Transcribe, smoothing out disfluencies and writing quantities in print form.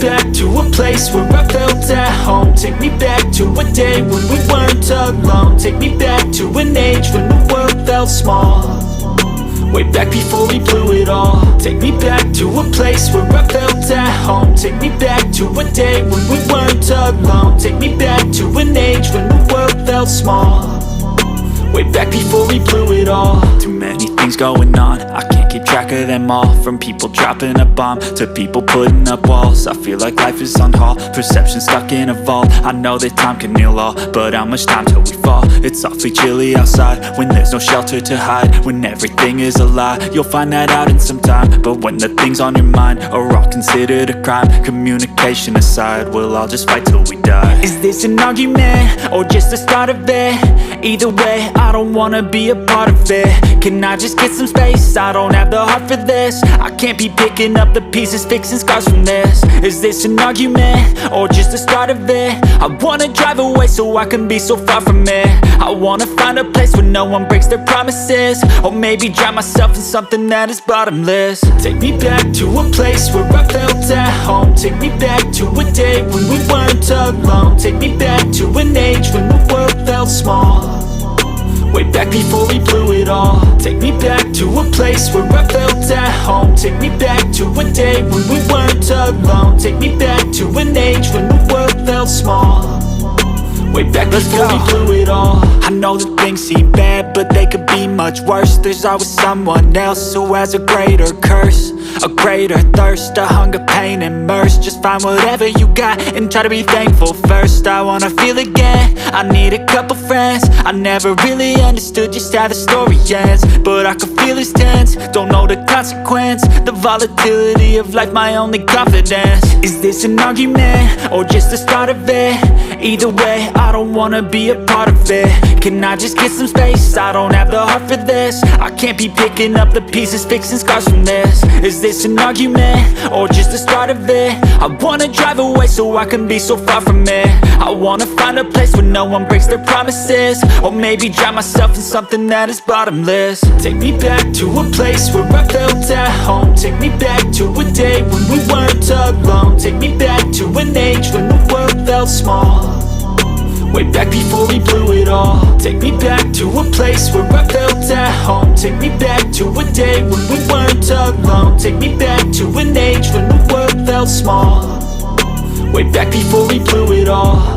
back to a place where I felt at home. Take me back to a day when we weren't alone. Take me back to an age when the world felt small, way back before we blew it all. Take me back to a place where I felt at home. Take me back to a day when we weren't alone. Take me back to an age when the world felt small, way back before we blew it all. Too many things going on, I can't keep track of them all. From people dropping a bomb to people putting up walls. I feel like life is on hold, perception stuck in a vault. I know that time can heal all, but how much time till we fall? It's awfully chilly outside when there's no shelter to hide. When everything is a lie, you'll find that out in some time. But when the things on your mind are all considered a crime, communication aside, we'll all just fight till we die. Is this an argument or just the start of it? Either way, I don't wanna be a part of it. Can I just get some space? I don't have the heart for this. I can't be picking up the pieces, fixing scars from this. Is this an argument or just the start of it? I wanna drive away so I can be so far from it. I wanna find a place where no one breaks their promises, or maybe drown myself in something that is bottomless. Take me back to a place where I felt at home. Take me back to a day when we weren't alone. Take me back to an age when the world felt small, way back before we blew it all. Take me back to a place where I felt at home. Take me back to a day when we weren't alone. Take me back to an age when the world felt small, way back before we blew it all. I know that things seem bad, but they could be much worse. There's always someone else who has a greater curse, a greater thirst, a hunger, pain, and mercy. Just find whatever you got and try to be thankful first. I wanna feel again, I need a couple friends. I never really understood just how the story ends, but I can feel it's tense, don't know the consequence. The volatility of life, my only confidence. Is this an argument or just the start of it? Either way, I don't wanna be a part of it. Can I just get some space? I don't have the heart for this. I can't be picking up the pieces, fixing scars from this. Is this an argument or just the start of it? I wanna drive away so I can be so far from it. I wanna find a place where no one breaks their promises, or maybe drown myself in something that is bottomless. Take me back to a place where I felt at home. Take me back to a day when we weren't alone. Take me back to an age when the world felt small, way back before we blew it all. Take me back to a place where I felt at home. Take me back to a day when we weren't alone. Take me back to an age when the world felt small, way back before we blew it all.